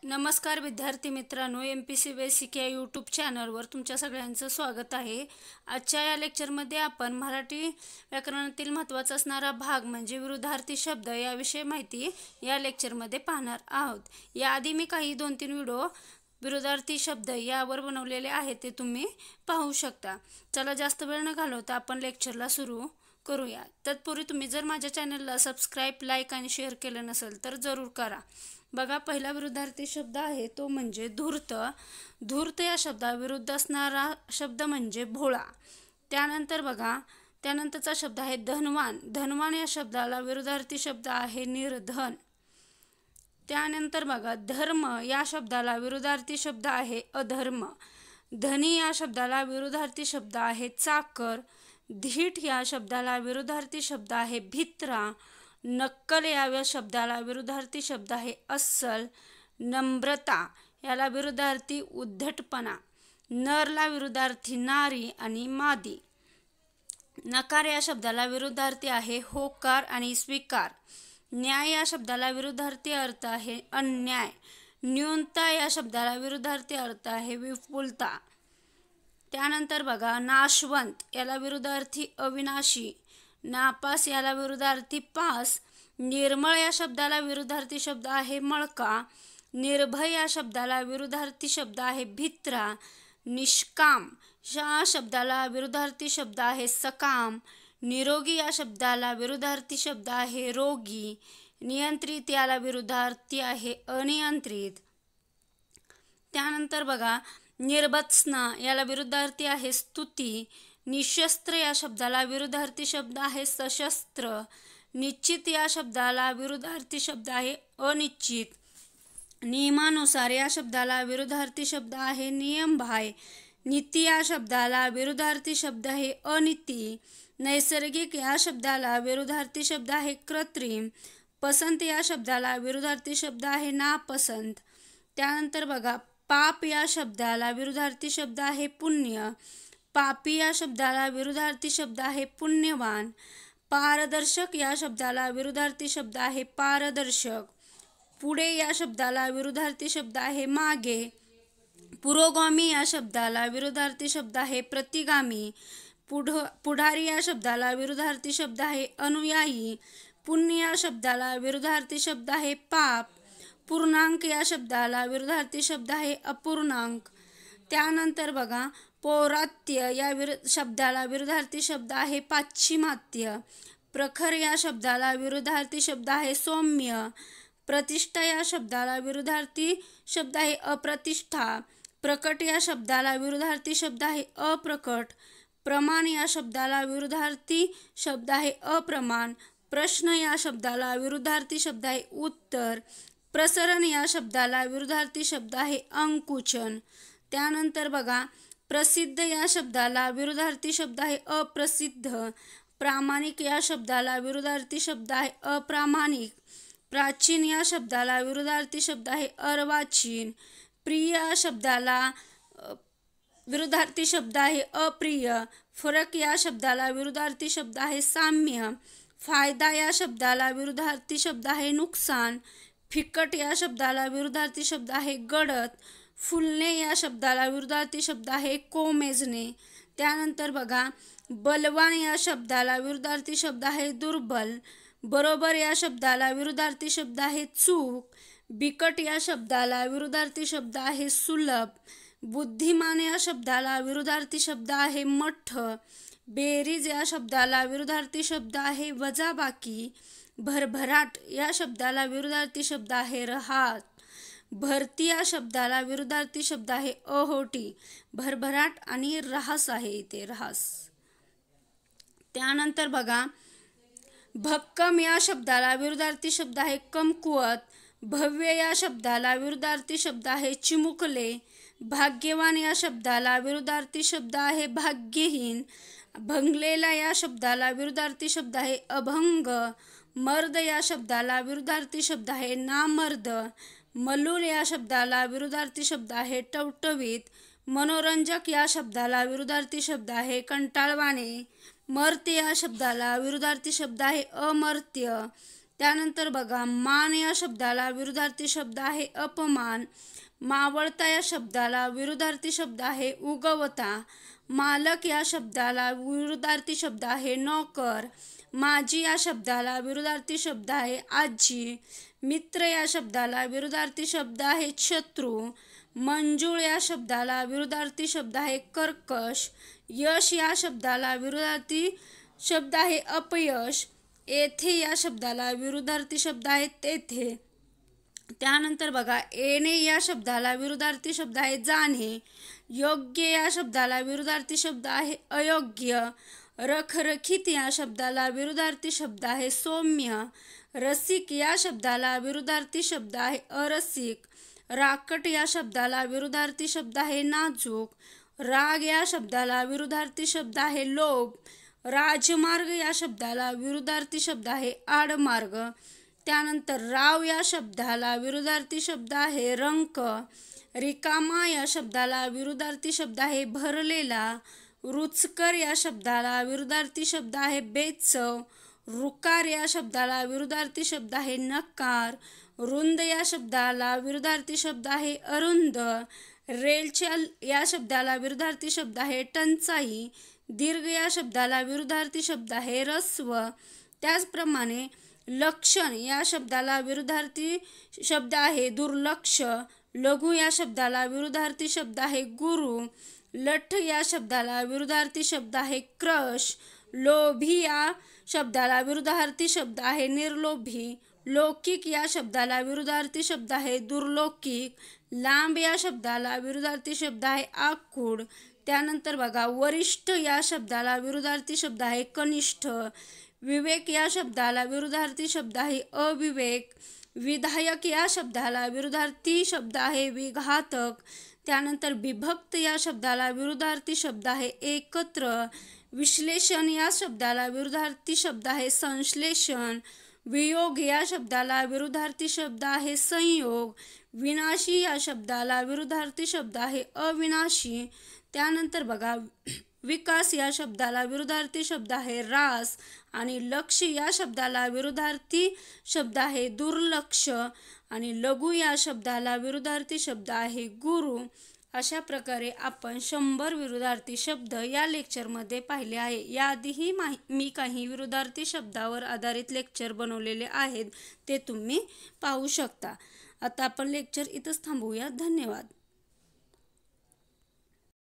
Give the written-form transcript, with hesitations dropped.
नमस्कार विद्यार्थी मित्रांनो, MPC बेसिक या यूट्यूब चॅनलवर तुमच्या सगळ्यांचं स्वागत आहे। आजच्या या लेक्चरमध्ये आपण मराठी व्याकरणातील महत्त्वाचा असणारा भाग म्हणजे विरुद्धार्थी शब्द याविषयी माहिती या लेक्चरमध्ये पाहणार आहोत। याआधी मी काही 2-3 व्हिडिओ विरुद्धार्थी शब्द यावर बनवलेले आहेत, ते तुम्ही पाहू शकता। चला जास्त वेळ न घालवता आपण लेक्चरला सुरू करूया। तत्पूर्वी तुम्ही जर माझ्या चॅनलला सबस्क्राइब, लाईक आणि शेअर केलं नसेल तर जरूर करा। बघा, पहिला विरुद्धार्थी शब्द आहे तो म्हणजे धूर्त। धूर्त या शब्दाविरुद्ध असणारा शब्द म्हणजे भोळा। त्यानंतर बघा, त्यानंतरचा शब्द आहे धनवान। धनवान या शब्दाला विरुद्धार्थी शब्द आहे निर्धन। त्यानंतर बघा, धर्म या शब्दाला विरुद्धार्थी शब्द आहे अधर्म। धनी या शब्दाला विरुद्धार्थी शब्द आहे चाकर। धीट या शब्दाला विरुद्धार्थी शब्द आहे भित्रा। नक्कल या शब्दाला विरुद्धार्थी शब्द आहे अस्सल। नम्रता याला विरुद्धार्थी उद्धटपणा। नरला विरुद्धार्थी नारी आणि मादी। नकार या शब्दाला विरुद्धार्थी आहे होकार आणि स्वीकार। न्याय या शब्दाला विरुद्धार्थी अर्थ आहे अन्याय। न्यूनता या शब्दाला विरुद्धार्थी अर्थ आहे विपुलता। त्यानंतर बघा, नाशवंत याला विरुद्धार्थी अविनाशी। नापास याला विरुद्धार्थी पास। निर्मळ या शब्दाला विरुद्धार्थी शब्द आहे मळका। निर्भय या शब्दाला विरुद्धार्थी शब्द आहे भित्रा। निष्काम या शब्दाला विरुद्धार्थी शब्द आहे सकाम। निरोगी या शब्दाला विरुद्धार्थी शब्द आहे रोगी। नियंत्रित याला विरुद्धार्थी आहे अनियंत्रित। त्यानंतर बघा, निर्भत्सना याला विरुद्धार्थी आहे स्तुती। निशस्त्र या शब्दाला विरुद्धार्थी शब्द आहे सशस्त्र। निश्चित या शब्दाला विरुद्धार्थी शब्द आहे अनिश्चित। नियमानुसार या शब्दाला विरुद्धार्थी शब्द आहे नियमबाह्य। नीती या शब्दाला विरुद्धार्थी शब्द आहे अनीती। नैसर्गिक या शब्दाला विरुद्धार्थी शब्द आहे कृत्रिम। पसंत या शब्दाला विरुद्धार्थी शब्द आहे नापसंत। त्यानंतर बघा, पाप या शब्दाला विरुद्धार्थी शब्द आहे पुण्य। पापी या शब्दाला विरुद्धार्थी शब्द आहे पुण्यवान। पारदर्शक या शब्दाला विरुद्धार्थी शब्द आहे पारदर्शक। पुढे या शब्दाला विरुद्धार्थी शब्द आहे मागे। पुरोगामी या शब्दाला विरुद्धार्थी शब्द आहे प्रतिगामी। पुढारी या शब्दाला विरुद्धार्थी शब्द आहे अनुयायी। पुण्य या शब्दाला विरुद्धार्थी शब्द आहे पाप। पूर्णांक या शब्दाला विरुद्धार्थी शब्द आहे अपूर्णांक। त्यानंतर बघा, पौरात्य या शब्दाला विरुद्धार्थी शब्द आहे पाश्चिमात्य। प्रखर या शब्दाला विरुद्धार्थी शब्द आहे सौम्य। प्रतिष्ठा या शब्दाला विरुद्धार्थी शब्द आहे अप्रतिष्ठा। प्रकट या शब्दाला विरुद्धार्थी शब्द आहे अप्रकट। प्रमाण या शब्दाला विरुद्धार्थी शब्द आहे अप्रमाण। प्रश्न या शब्दाला विरुद्धार्थी शब्द आहे उत्तर। प्रसरण या शब्दाला विरुद्धार्थी शब्द आहे अंकुचन। त्यानंतर बघा, प्रसिद्ध या शब्दाला विरुद्धार्थी शब्द आहे अप्रसिद्ध। प्रामाणिक या शब्दाला विरुद्धार्थी शब्द आहे अप्रामाणिक। प्राचीन या शब्दाला विरुद्धार्थी शब्द आहे अर्वाचीन। प्रिय या शब्दाला विरुद्धार्थी शब्द आहे अप्रिय। फरक या शब्दाला विरुद्धार्थी शब्द आहे साम्य। फायदा या शब्दाला विरुद्धार्थी शब्द आहे नुकसान। फिकट या शब्दाला विरुद्धार्थी शब्द आहे गडद। फुलणे या शब्दाला विरुद्धार्थी शब्द आहे कोमेजणे। त्यानंतर बघा, बलवान या शब्दाला विरुद्धार्थी शब्द आहे दुर्बल। बरोबर या शब्दाला विरुद्धार्थी शब्द आहे चूक। बिकट या शब्दाला विरुद्धार्थी शब्द आहे सुलभ। बुद्धिमान या शब्दाला विरुद्धार्थी शब्द आहे मठ। बेरीज या शब्दाला विरुद्धार्थी शब्द आहे वजाबाकी। भरभराट या शब्दाला विरुद्धार्थी शब्द आहे रहाट। भरती या शब्दाला विरुद्धार्थी शब्द आहे अहोटी। भरभराट आणि रहास आहे इथे रहास। त्यानंतर बघा, भक्कम या शब्दाला विरुद्धार्थी शब्द आहे कमकुवत। भव्य या शब्दाला विरुद्धार्थी शब्द आहे चिमुकले। भाग्यवान या शब्दाला विरुद्धार्थी शब्द आहे भाग्यहीन। भंगलेला या शब्दाला विरुद्धार्थी शब्द आहे अभंग। मर्द या शब्दाला विरुद्धार्थी शब्द आहे नामर्द। मलूल या शब्दाला विरुद्धार्थी शब्द आहे टवटवीत। मनोरंजक या शब्दाला विरुद्धार्थी शब्द आहे कंटाळवाणे। मर्त्य या शब्दाला विरुद्धार्थी शब्द आहे अमर्त्य। त्यानंतर बघा, मान या शब्दाला विरुद्धार्थी शब्द आहे अपमान. मावळता या शब्दाला विरुद्धार्थी शब्द आहे उगवता. मालक या शब्दाला विरुद्धार्थी शब्द आहे नोकर. माझी या शब्दाला विरुद्धार्थी शब्द आहे आजी. मित्र या शब्दाला विरुद्धार्थी शब्द आहे शत्रू. मंजूळ या शब्दाला विरुद्धार्थी शब्द आहे कर्कश. यश या शब्दाला विरुद्धार्थी शब्द आहे अपयश. येथे या शब्दाला विरुद्धार्थी शब्द आहे तेथे. त्यानंतर बघा, येणे या शब्दाला विरुद्धार्थी शब्द आहे जाणे. योग्य या शब्दाला विरुद्धार्थी शब्द आहे अयोग्य. रखरखीत या शब्दाला विरुद्धार्थी शब्द आहे सौम्य. रसिक या शब्दाला विरुद्धार्थी शब्द आहे अरसिक. राकट या शब्दाला विरुद्धार्थी शब्द आहे नाजूक. राग या शब्दाला विरुद्धार्थी शब्द आहे लोभ. राजमार्ग या शब्दाला विरुद्धार्थी शब्द आहे आडमार्ग. त्यानंतर राव या शब्दाला विरुद्धार्थी शब्द आहे रंक. रिकामा या शब्दाला विरुद्धार्थी शब्द आहे भरलेला. रुचकर या शब्दाला विरुद्धार्थी शब्द आहे बेचव. रुकार या शब्दाला विरुद्धार्थी शब्द आहे नकार. रुंद या शब्दाला विरुद्धार्थी शब्द आहे अरुंद. रेलचल या शब्दाला विरुद्धार्थी शब्द आहे टंचाई. दीर्घ या शब्दाला विरुद्धार्थी शब्द आहे ऱ्हस्व. त्याचप्रमाणे लक्षण या शब्दाला विरुद्धार्थी शब्द आहे दुर्लक्ष. लघु या शब्दाला विरुद्धार्थी शब्द आहे गुरु. लठ या शब्दाला विरुद्धार्थी शब्द आहे क्रश. लोभी या शब्दाला विरुद्धार्थी शब्द आहे निर्लोभी. लौकिक या शब्दाला विरुद्धार्थी शब्द आहे दुर्लौकिक. लांब या शब्दाला विरुद्धार्थी शब्द आहे आखूड. त्यानंतर बघा, वरिष्ठ या शब्दाला विरुद्धार्थी शब्द आहे कनिष्ठ. विवेक या शब्दाला विरुद्धार्थी शब्द आहे अविवेक. विधायक या शब्दाला विरुद्धार्थी शब्द आहे विघातक. त्यानंतर विभक्त या शब्दाला विरुद्धार्थी शब्द आहे एकत्र. विश्लेषण या शब्दाला विरुद्धार्थी शब्द आहे संश्लेषण. वियोग या शब्दाला विरुद्धार्थी शब्द आहे संयोग. विनाशी या शब्दाला विरुद्धार्थी शब्द आहे अविनाशी. त्यानंतर बघा, विकास या शब्दाला विरुद्धार्थी शब्द आहे रास. आणि लक्ष या शब्दाला विरुद्धार्थी शब्द आहे दुर्लक्ष. आणि लघु या शब्दाला विरुद्धार्थी शब्द आहे गुरु. अशा प्रकारे आपण 100 विरुद्धार्थी शब्द या लेक्चरमध्ये पाहिले आहे. याआधीही मी काही विरुद्धार्थी शब्दावर आधारित लेक्चर बनवलेले आहेत, ते तुम्ही पाहू शकता. आता आपण लेक्चर इथंच थांबवूया. धन्यवाद.